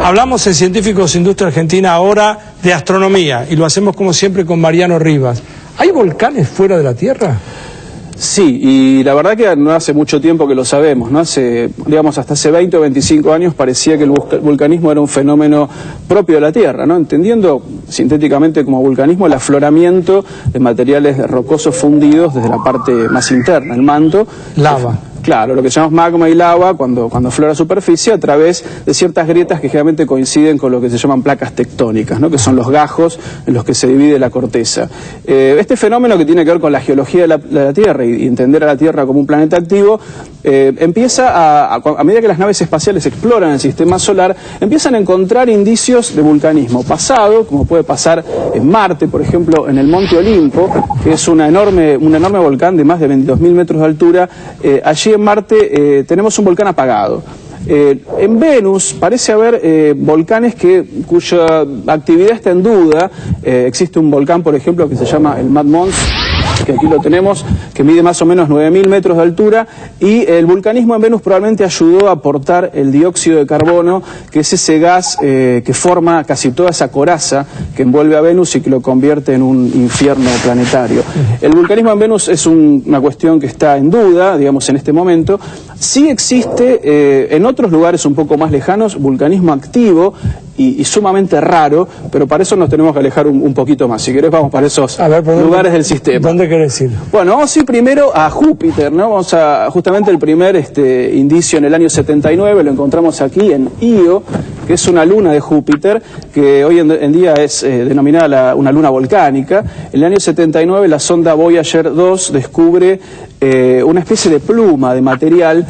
Hablamos en Científicos Industria Argentina ahora de astronomía y lo hacemos como siempre con Mariano Rivas. ¿Hay volcanes fuera de la Tierra? Sí, y la verdad que no hace mucho tiempo que lo sabemos, ¿no? Hasta hace 20 o 25 años parecía que el vulcanismo era un fenómeno propio de la Tierra, ¿no? Entendiendo sintéticamente como vulcanismo el afloramiento de materiales rocosos fundidos desde la parte más interna, el manto. Lava. Claro, lo que llamamos magma y lava cuando aflora a superficie a través de ciertas grietas que generalmente coinciden con lo que se llaman placas tectónicas, ¿no? Que son los gajos en los que se divide la corteza. Este fenómeno que tiene que ver con la geología de la Tierra y entender a la Tierra como un planeta activo, empieza a medida que las naves espaciales exploran el sistema solar, empiezan a encontrar indicios de vulcanismo pasado, como puede pasar en Marte, por ejemplo, en el Monte Olimpo, que es un enorme volcán de más de 22.000 metros de altura. Allí en Marte tenemos un volcán apagado. En Venus parece haber volcanes cuya actividad está en duda. Existe un volcán, por ejemplo, que se llama el Mad Mons, que aquí lo tenemos, que mide más o menos 9.000 metros de altura, y el vulcanismo en Venus probablemente ayudó a aportar el dióxido de carbono, que es ese gas que forma casi toda esa coraza que envuelve a Venus y que lo convierte en un infierno planetario. El vulcanismo en Venus es una cuestión que está en duda, digamos, en este momento. Sí existe en otros lugares un poco más lejanos vulcanismo activo y sumamente raro, pero para eso nos tenemos que alejar un poquito más. Si querés vamos para esos lugares del sistema. ¿Dónde querés ir? Bueno, vamos a ir primero a Júpiter, ¿no? Vamos a justamente el primer indicio en el año 79, lo encontramos aquí en Io, que es una luna de Júpiter, que hoy en día es denominada una luna volcánica. En el año 79 la sonda Voyager 2 descubre una especie de pluma de material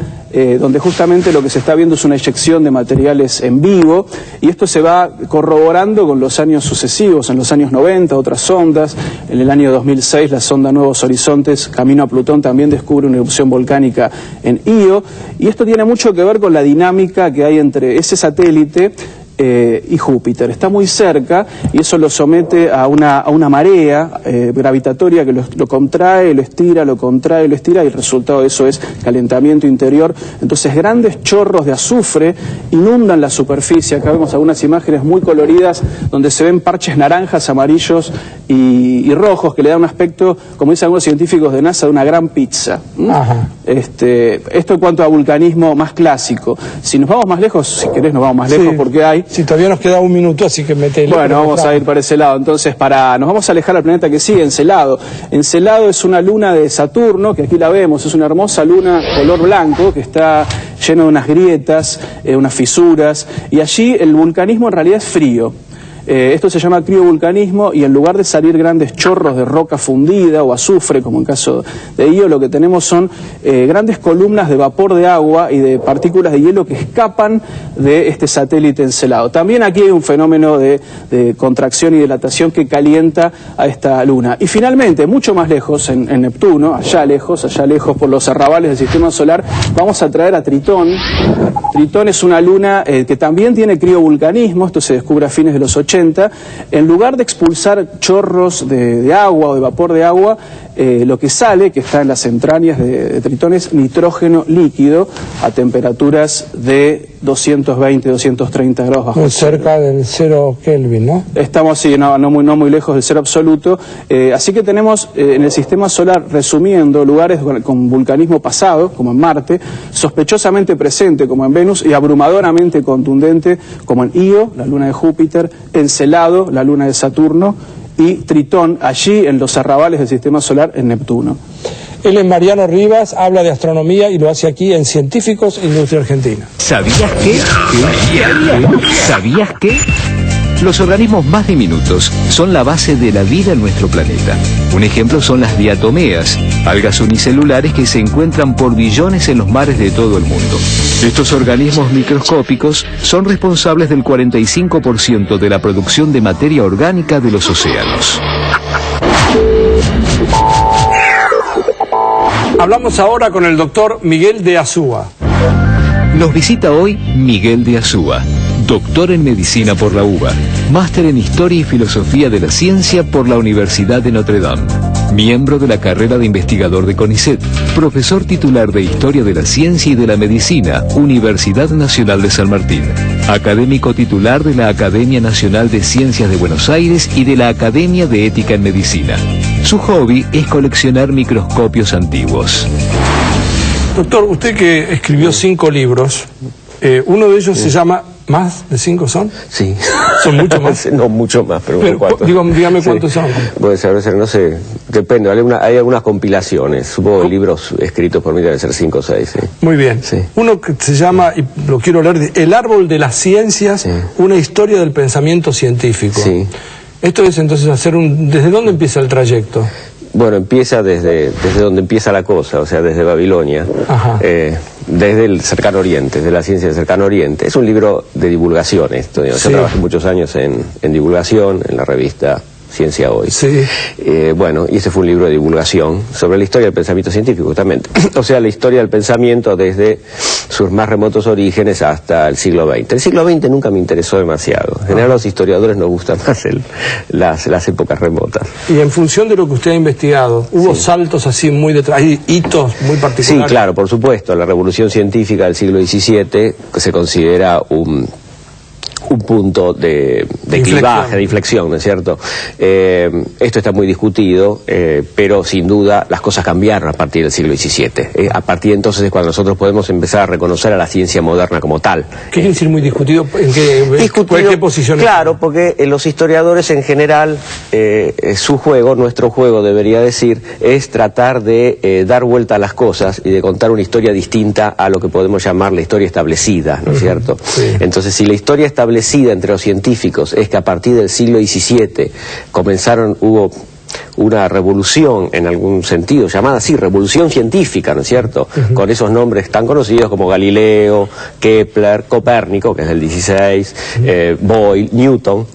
donde justamente lo que se está viendo es una eyección de materiales en vivo, y esto se va corroborando con los años sucesivos. En los años 90 otras sondas, en el año 2006 la sonda Nuevos Horizontes camino a Plutón también descubre una erupción volcánica en Io, y esto tiene mucho que ver con la dinámica que hay entre ese satélite y Júpiter. Está muy cerca y eso lo somete a una marea gravitatoria que lo contrae, lo estira, lo contrae, lo estira, y el resultado de eso es calentamiento interior. Entonces grandes chorros de azufre inundan la superficie. Acá vemos algunas imágenes muy coloridas donde se ven parches naranjas, amarillos y rojos que le dan un aspecto, como dicen algunos científicos de NASA, de una gran pizza. Ajá. Esto en cuanto a vulcanismo más clásico. Si nos vamos más lejos, si querés nos vamos más lejos, porque hay... Sí, todavía nos queda un minuto, así que metele. Bueno, vamos a ir para ese lado. Entonces, nos vamos a alejar al planeta que sigue, Encelado. Encelado es una luna de Saturno, que aquí la vemos, es una hermosa luna color blanco, que está llena de unas grietas, unas fisuras, y allí el vulcanismo en realidad es frío. Esto se llama criovulcanismo, y en lugar de salir grandes chorros de roca fundida o azufre, como en caso de Io, lo que tenemos son grandes columnas de vapor de agua y de partículas de hielo que escapan de este satélite encelado. También aquí hay un fenómeno de contracción y dilatación que calienta a esta luna. Y finalmente, mucho más lejos, en Neptuno, allá lejos por los arrabales del sistema solar, vamos a traer a Tritón. Tritón es una luna que también tiene criovulcanismo. Esto se descubre a fines de los 80. En lugar de expulsar chorros de agua o de vapor de agua, lo que sale, que está en las entrañas de Tritón, es nitrógeno líquido a temperaturas de 220, 230 grados bajo muy cerca del 0 Kelvin, ¿no? Estamos, sí, no muy lejos del cero absoluto. Así que tenemos en el sistema solar, resumiendo, lugares con vulcanismo pasado, como en Marte, sospechosamente presente, como en Venus, y abrumadoramente contundente, como en Io, la luna de Júpiter, Encelado, la luna de Saturno, y Tritón, allí en los arrabales del sistema solar, en Neptuno. Él es Mariano Rivas, habla de astronomía y lo hace aquí en Científicos Industria Argentina. ¿Sabías qué? ¿Sabías qué? Los organismos más diminutos son la base de la vida en nuestro planeta. Un ejemplo son las diatomeas, algas unicelulares que se encuentran por billones en los mares de todo el mundo. Estos organismos microscópicos son responsables del 45% de la producción de materia orgánica de los océanos. Hablamos ahora con el doctor Miguel de Azúa. Nos visita hoy Miguel de Azúa, doctor en medicina por la UBA, máster en historia y filosofía de la ciencia por la Universidad de Notre Dame. miembro de la carrera de investigador de CONICET, profesor titular de Historia de la Ciencia y de la Medicina, Universidad Nacional de San Martín, académico titular de la Academia Nacional de Ciencias de Buenos Aires y de la Academia de Ética en Medicina. Su hobby es coleccionar microscopios antiguos. Doctor, usted que escribió 5 libros, uno de ellos se llama... ¿Más de 5 son? Sí. ¿Son mucho más? No, mucho más, pero ¿cuántos? Dígame cuántos son. Puede ser, no sé, depende, hay algunas compilaciones, supongo que libros escritos por mí deben ser 5 o 6. ¿Sí? Muy bien. Sí. Uno que se llama, y lo quiero leer, El árbol de las ciencias, sí. Una historia del pensamiento científico. Sí. Esto es entonces ¿desde dónde empieza el trayecto? Bueno, empieza desde donde empieza la cosa, o sea, desde Babilonia, desde el Cercano Oriente, de la ciencia del Cercano Oriente. Es un libro de divulgación esto, digamos. Sí. Yo trabajé muchos años en divulgación, en la revista Ciencia Hoy. Sí. Bueno, y ese fue un libro de divulgación sobre la historia del pensamiento científico, justamente. O sea, la historia del pensamiento desde sus más remotos orígenes hasta el siglo XX. El siglo XX nunca me interesó demasiado. En general, a los historiadores nos gustan más las épocas remotas. Y en función de lo que usted ha investigado, ¿hubo saltos así muy detrás, hay hitos muy particulares? Sí, claro, por supuesto. La revolución científica del siglo XVII se considera un punto de clivaje, de inflexión, ¿no es cierto? Esto está muy discutido, pero sin duda las cosas cambiaron a partir del siglo XVII. A partir de entonces es cuando nosotros podemos empezar a reconocer a la ciencia moderna como tal. ¿Qué quiere decir muy discutido? ¿En qué posición? Claro, porque los historiadores en general, nuestro juego debería decir, es tratar de dar vuelta a las cosas y de contar una historia distinta a lo que podemos llamar la historia establecida, ¿no es cierto? Sí. Entonces, si la historia establecida entre los científicos es que a partir del siglo XVII hubo una revolución en algún sentido, llamada así, revolución científica, ¿no es cierto? Con esos nombres tan conocidos como Galileo, Kepler, Copérnico, que es del 16, Boyle, Newton.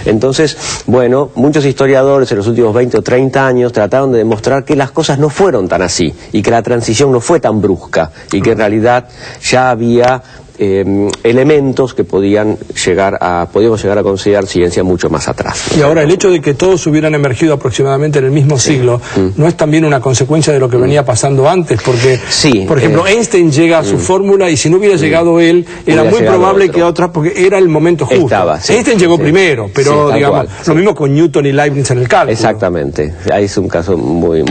Entonces, bueno, muchos historiadores en los últimos 20 o 30 años trataron de demostrar que las cosas no fueron tan así, y que la transición no fue tan brusca, y que en realidad ya había elementos que podíamos llegar a considerar ciencia mucho más atrás. Y ahora el hecho de que todos hubieran emergido aproximadamente en el mismo siglo, ¿no es también una consecuencia de lo que venía pasando antes? Porque, por ejemplo, Einstein llega a su fórmula y si no hubiera llegado él, era muy probable que otras, porque era el momento justo. Einstein llegó primero, pero digamos, lo mismo con Newton y Leibniz en el cálculo. Exactamente, ahí es un caso muy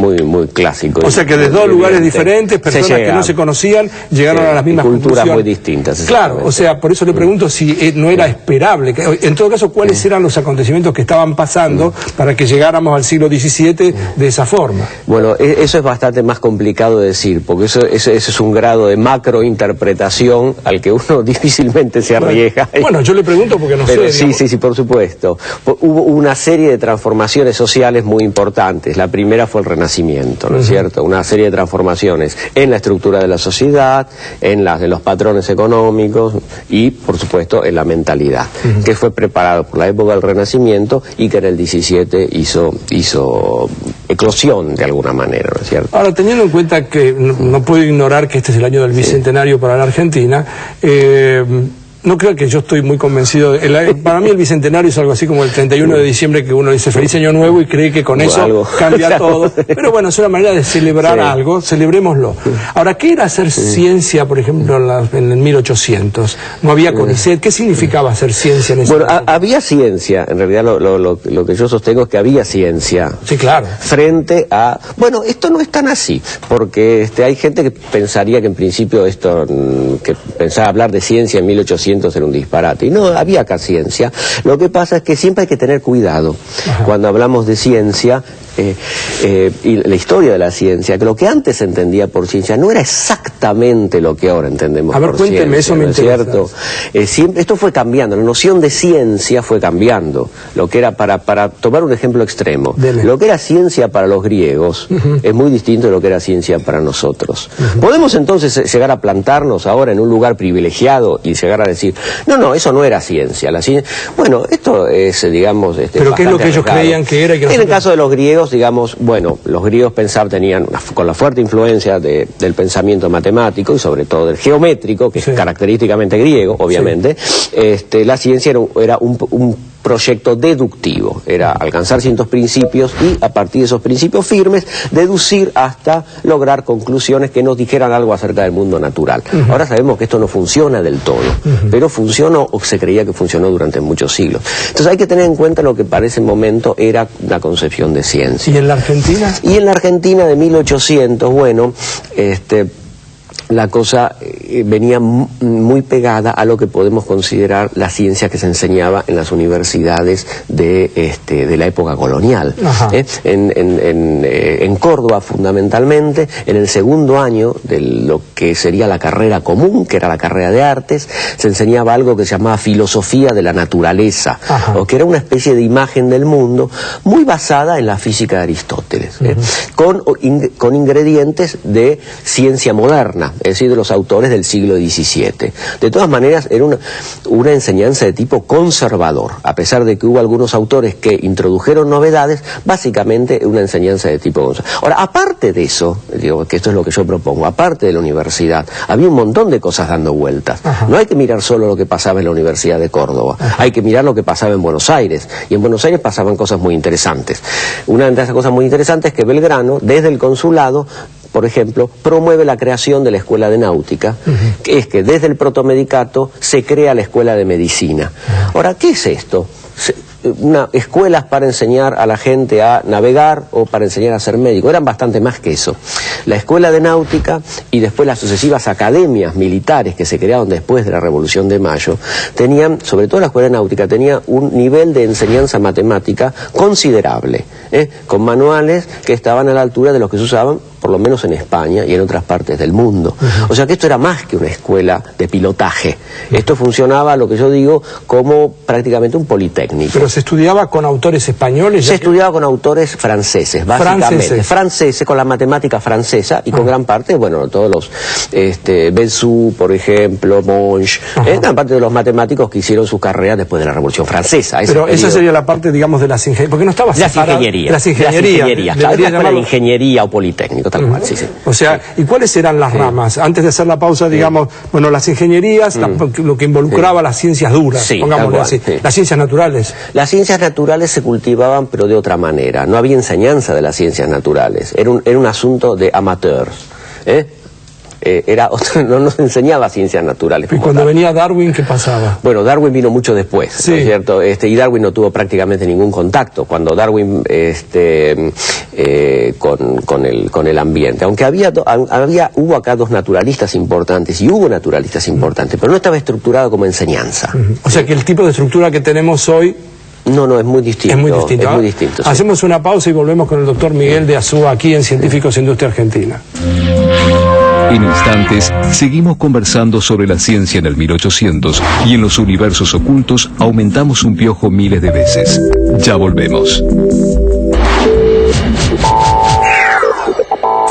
clásico. O sea que de dos lugares diferentes, personas que no se conocían, llegaron a las mismas culturas conclusiones. Muy distintas. Claro, o sea, por eso le pregunto si no era esperable. En todo caso, ¿cuáles eran los acontecimientos que estaban pasando para que llegáramos al siglo XVII de esa forma? Bueno, eso es bastante más complicado de decir, porque eso es un grado de macrointerpretación al que uno difícilmente se arriesga. Bueno, yo le pregunto porque no sé. Sí, por supuesto. Hubo una serie de transformaciones sociales muy importantes. La primera fue el Renacimiento, ¿no es cierto? Una serie de transformaciones en la estructura de la sociedad, en los patrones económicos y, por supuesto, en la mentalidad, que fue preparado por la época del Renacimiento y que en el 17 hizo eclosión de alguna manera, ¿no es cierto? Ahora, teniendo en cuenta que no puedo ignorar que este es el año del Bicentenario para la Argentina, no creo que yo estoy muy convencido. Para mí el Bicentenario es algo así como el 31 de diciembre que uno dice Feliz Año Nuevo y cree que con eso cambia todo. Pero bueno, es una manera de celebrar algo, celebrémoslo. Ahora, ¿qué era hacer ciencia, por ejemplo, en el 1800? No había CONICET. ¿Qué significaba hacer ciencia en ese momento? Bueno, había ciencia. En realidad lo que yo sostengo es que había ciencia. Sí, claro. Frente a... Bueno, esto no es tan así, porque hay gente que pensaría que en principio que pensaba hablar de ciencia en 1800 era un disparate, y no, había acá ciencia. Lo que pasa es que siempre hay que tener cuidado cuando hablamos de ciencia y la historia de la ciencia, que lo que antes se entendía por ciencia no era exactamente lo que ahora entendemos por ciencia. A ver, cuénteme, eso me interesa. ¿Cierto? Siempre, esto fue cambiando, la noción de ciencia fue cambiando. Lo que era, para tomar un ejemplo extremo, lo que era ciencia para los griegos es muy distinto de lo que era ciencia para nosotros. ¿Podemos entonces llegar a plantarnos ahora en un lugar privilegiado y llegar a decir, no, eso no era ciencia? Bueno, esto es, digamos... ¿Pero qué es lo que ellos creían que era? En el caso de los griegos, digamos, bueno, los griegos tenían, con la fuerte influencia del pensamiento matemático y sobre todo del geométrico, que es característicamente griego, obviamente, la ciencia era un proyecto deductivo, era alcanzar ciertos principios y a partir de esos principios firmes deducir hasta lograr conclusiones que nos dijeran algo acerca del mundo natural. Ahora sabemos que esto no funciona del todo, pero funcionó o se creía que funcionó durante muchos siglos. Entonces hay que tener en cuenta lo que para ese momento era la concepción de ciencia. ¿Y en la Argentina? Y en la Argentina de 1800, bueno, la cosa venía muy pegada a lo que podemos considerar la ciencia que se enseñaba en las universidades de la época colonial. En Córdoba, fundamentalmente, en el segundo año de lo que sería la carrera común, que era la carrera de artes, se enseñaba algo que se llamaba filosofía de la naturaleza, o que era una especie de imagen del mundo muy basada en la física de Aristóteles, con ingredientes de ciencia moderna, es decir, de los autores del siglo XVII. De todas maneras, era una enseñanza de tipo conservador, a pesar de que hubo algunos autores que introdujeron novedades, básicamente una enseñanza de tipo conservador. Ahora, aparte de eso, digo que esto es lo que yo propongo, aparte de la universidad, había un montón de cosas dando vueltas. No hay que mirar solo lo que pasaba en la Universidad de Córdoba, hay que mirar lo que pasaba en Buenos Aires, y en Buenos Aires pasaban cosas muy interesantes. Una de esas cosas muy interesantes es que Belgrano, desde el consulado, por ejemplo, promueve la creación de la Escuela de Náutica, que es que desde el protomedicato se crea la Escuela de Medicina. Ahora, ¿qué es esto? Escuelas para enseñar a la gente a navegar o para enseñar a ser médico, eran bastante más que eso. La Escuela de Náutica y después las sucesivas academias militares que se crearon después de la Revolución de Mayo, tenían, sobre todo la Escuela de Náutica, tenía un nivel de enseñanza matemática considerable, con manuales que estaban a la altura de los que se usaban por lo menos en España y en otras partes del mundo. O sea que esto era más que una escuela de pilotaje. Esto funcionaba, lo que yo digo, como prácticamente un politécnico. ¿Pero se estudiaba con autores españoles? Se estudiaba con autores franceses, básicamente. Franceses, con la matemática francesa y con gran parte, bueno, todos los Bessou, por ejemplo, Monge, gran parte de los matemáticos que hicieron su carrera después de la Revolución Francesa. Pero esa sería la parte, digamos, de las ingenierías, porque no estaba separada. Las ingenierías, claro, la escuela de ingeniería o politécnico. O sea, ¿y cuáles eran las ramas? Antes de hacer la pausa, digamos, bueno, las ingenierías, lo que involucraba las ciencias duras, pongámoslo así, las ciencias naturales. Las ciencias naturales se cultivaban, pero de otra manera. No había enseñanza de las ciencias naturales. Era un asunto de amateurs. No nos enseñaba ciencias naturales. ¿Y cuando venía Darwin, qué pasaba? Bueno, Darwin vino mucho después, ¿no es cierto? Y Darwin no tuvo prácticamente ningún contacto cuando Darwin con el ambiente. Aunque hubo acá dos naturalistas importantes, y hubo naturalistas importantes, pero no estaba estructurado como enseñanza. O sea que el tipo de estructura que tenemos hoy... No, es muy distinto. Es muy distinto. Es muy distinto, Hacemos una pausa y volvemos con el doctor Miguel de Azúa aquí en Científicos Industria Argentina. En instantes, seguimos conversando sobre la ciencia en el 1800 y en los universos ocultos aumentamos un piojo miles de veces. Ya volvemos.